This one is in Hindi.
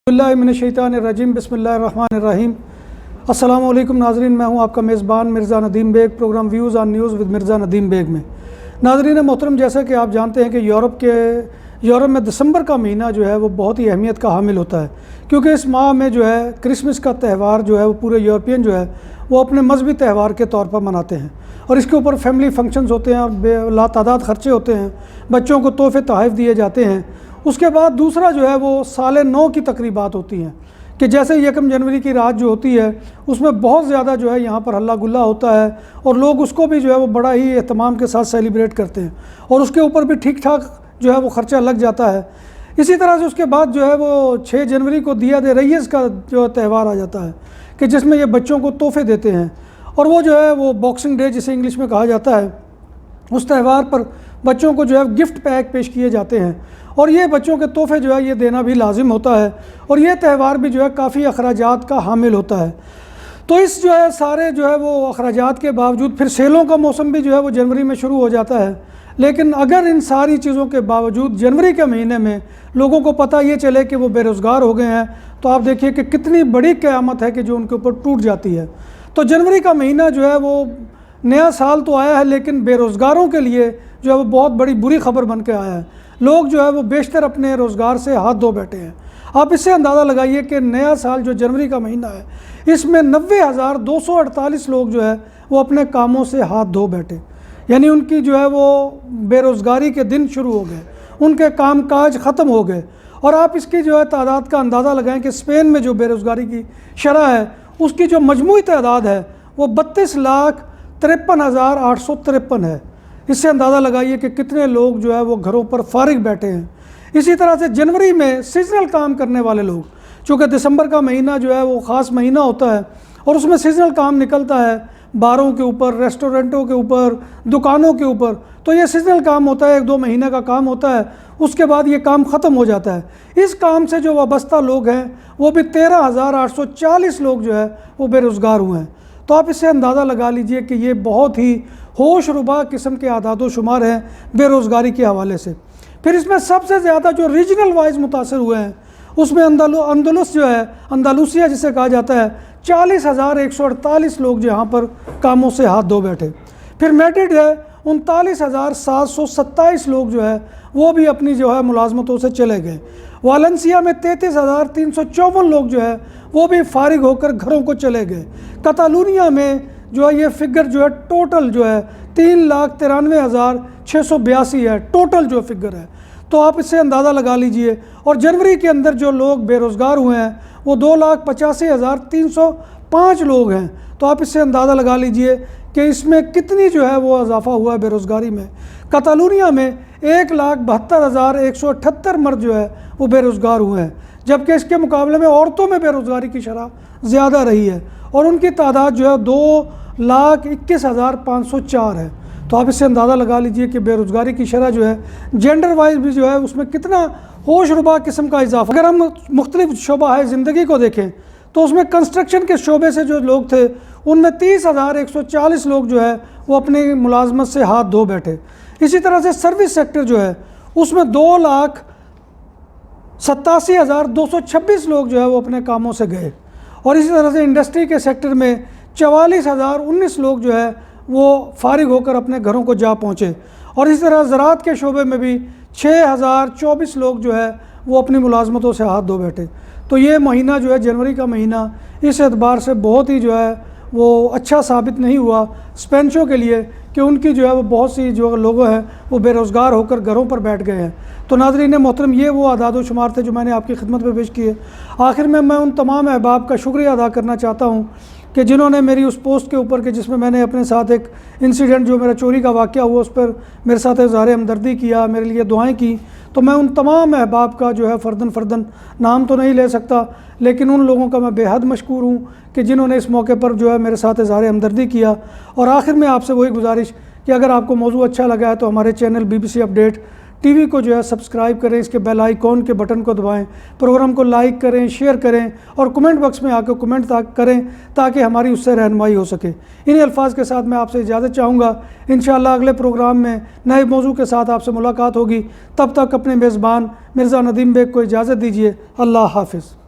बिस्मिल्लाहिर्रहमानिर्रहीम बिस्मिल्लाहिर्रहमानिर्रहीम। अस्सलाम वालेकुम नाज़रीन, मैं हूं आपका मेज़बान Mirza Nadeem Baig, programme views on news with Mirza Nadeem Baig में। नाज़रीन मोहतरम, जैसा कि आप जानते हैं कि यूरोप में दिसंबर का महीना जो है वो बहुत ही अहमियत का हामिल होता है, क्योंकि इस माह में जो है क्रिसमस का त्यौहार जो है वो पूरे यूरोपियन जो है वो अपने मजहबी त्यौहार के तौर पर मनाते हैं और इसके ऊपर फैमिली फंक्शंस होते हैं और लातादाद खर्चे होते हैं, बच्चों को तोहफे तोहफ़ दिए जाते हैं। उसके बाद दूसरा जो है वो साल नौ की तकरीबात होती हैं कि जैसे 1 जनवरी की रात जो होती है उसमें बहुत ज़्यादा जो है यहाँ पर हल्ला गुल्ला होता है और लोग उसको भी जो है वो बड़ा ही एहतमाम के साथ सेलिब्रेट करते हैं और उसके ऊपर भी ठीक ठाक जो है वो ख़र्चा लग जाता है। इसी तरह से उसके बाद जो है वो 6 जनवरी को दिया दे रईस का जो त्यौहार आ जाता है कि जिसमें ये बच्चों को तोहफे देते हैं और वो जो है वो बॉक्सिंग डे जिसे इंग्लिश में कहा जाता है, उस त्यौहार पर बच्चों को जो है गिफ्ट पैक पेश किए जाते हैं और ये बच्चों के तोहफे जो है ये देना भी लाजिम होता है और ये त्यौहार भी जो है काफ़ी अखराजात का हामिल होता है। तो इस जो है सारे जो है वो अखराजात के बावजूद फिर सेलों का मौसम भी जो है वो जनवरी में शुरू हो जाता है। लेकिन अगर इन सारी चीज़ों के बावजूद जनवरी के महीने में लोगों को पता ये चले कि वो बेरोज़गार हो गए हैं तो आप देखिए कि कितनी बड़ी क़यामत है कि जो उनके ऊपर टूट जाती है। तो जनवरी का महीना जो है वो नया साल तो आया है, लेकिन बेरोज़गारों के लिए जो है वो बहुत बड़ी बुरी खबर बन के आया है। लोग जो है वो बेशतर अपने रोज़गार से हाथ धो बैठे हैं। आप इससे अंदाज़ा लगाइए कि नया साल जो जनवरी का महीना है इसमें 90,248 लोग जो है वो अपने कामों से हाथ धो बैठे, यानी उनकी जो है वो बेरोज़गारी के दिन शुरू हो गए, उनके कामकाज ख़त्म हो गए। और आप इसकी जो है तादाद का अंदाज़ा लगाएं कि स्पेन में जो बेरोज़गारी की शरह है उसकी जो मजमूई तादाद है वो 32,53,853 है। इससे अंदाज़ा लगाइए कि कितने लोग जो है वो घरों पर फारिग बैठे हैं। इसी तरह से जनवरी में सीजनल काम करने वाले लोग, चूँकि दिसंबर का महीना जो है वो ख़ास महीना होता है और उसमें सीजनल काम निकलता है बारों के ऊपर, रेस्टोरेंटों के ऊपर, दुकानों के ऊपर, तो ये सीजनल काम होता है, 1-2 महीने का काम होता है, उसके बाद ये काम ख़त्म हो जाता है। इस काम से जो वाबस्ता लोग हैं वो भी 13,840 लोग जो है वो बेरोज़गार हुए हैं। तो आप इससे अंदाज़ा लगा लीजिए कि ये बहुत ही होशरुबा किस्म के आदाद शुमार हैं बेरोज़गारी के हवाले से। फिर इसमें सबसे ज़्यादा जो रीजनल वाइज मुतासर हुए हैं उसमें अंदलुस जो है, अंदालूसिया जिसे कहा जाता है, 40,148 लोग जो यहाँ पर कामों से हाथ धो बैठे। फिर मैड्रिड है, 39,727 लोग जो है वो भी अपनी जो है मुलाजमतों से चले गए। वालेंसिया में 33,354 लोग जो है वो भी फारिग होकर घरों को चले गए। कतालूनिया में जो है ये फिगर जो है टोटल जो है 3,93,682 है, टोटल जो फिगर है। तो आप इससे अंदाज़ा लगा लीजिए। और जनवरी के अंदर जो लोग बेरोज़गार हुए हैं वो 2,85,305 लोग हैं। तो आप इससे अंदाज़ा लगा लीजिए कि इसमें कितनी जो है वो इजाफ़ा हुआ है बेरोज़गारी में। कतालूनिया में 1,72,178 मर्द जो है वो बेरोज़गार हुए हैं, जबकि इसके मुकाबले में औरतों में बेरोज़गारी की शरह ज़्यादा रही है और उनकी तादाद जो है 2,21,504 है। तो आप इससे अंदाज़ा लगा लीजिए कि बेरोज़गारी की शरह जो है जेंडर वाइज भी जो है उसमें कितना होशरुबा किस्म का इजाफा। अगर हम मुख्तलिफ शोबा है ज़िंदगी को देखें तो उसमें कंस्ट्रक्शन के शोबे से जो लोग थे उनमें 30,140 लोग जो है वो अपनी मुलाजमत से हाथ धो बैठे। इसी तरह से सर्विस सेक्टर जो है उसमें 2,87,226 लोग जो है वो अपने कामों से गए। और इसी तरह से इंडस्ट्री के सेक्टर में 44,019 लोग जो है वो फारिग होकर अपने घरों को जा पहुँचे। और इसी तरह ज़राअत के शोबे में भी 6,024 लोग जो है वो अपनी मुलाजमतों से हाथ धो बैठे। तो ये महीना जो है जनवरी का महीना इस एतबार से बहुत ही जो है वो अच्छा साबित नहीं हुआ स्पेनिशों के लिए कि उनकी जो है वो बहुत सी जो लोग हैं वो बेरोज़गार होकर घरों पर बैठ गए हैं। तो नाज़रीन मोहतरम, ये वो आदाद शुमार थे जो मैंने आपकी खिदमत में पेश किए। आखिर में मैं उन तमाम अहबाब का शुक्रिया अदा करना चाहता हूँ कि जिन्होंने मेरी उस पोस्ट के ऊपर के जिसमें मैंने अपने साथ एक इंसिडेंट जो मेरा चोरी का वाक़या हुआ उस पर मेरे साथ इज़हार हमदर्दी किया, मेरे लिए दुआएं की। तो मैं उन तमाम अहबाब का जो है फ़र्दन नाम तो नहीं ले सकता, लेकिन उन लोगों का मैं बेहद मशकूर हूँ कि जिन्होंने इस मौके पर जो है मेरे साथ इज़हार हमदर्दी किया। और आखिर में आपसे वही गुजारिश कि अगर आपको मौजू अच्छा लगा है तो हमारे चैनल BBC अपडेट टीवी को जो है सब्सक्राइब करें, इसके बेल आइकॉन के बटन को दबाएं, प्रोग्राम को लाइक करें, शेयर करें और कमेंट बॉक्स में आकर कमेंट करें ताकि हमारी उससे रहनुमाई हो सके। इन्हीं अल्फाज के साथ मैं आपसे इजाज़त चाहूँगा। इंशाअल्लाह अगले प्रोग्राम में नए मौजू के साथ आपसे मुलाकात होगी। तब तक अपने मेज़बान मिर्ज़ा नदीम बेग को इजाज़त दीजिए। अल्लाह हाफ़िज़।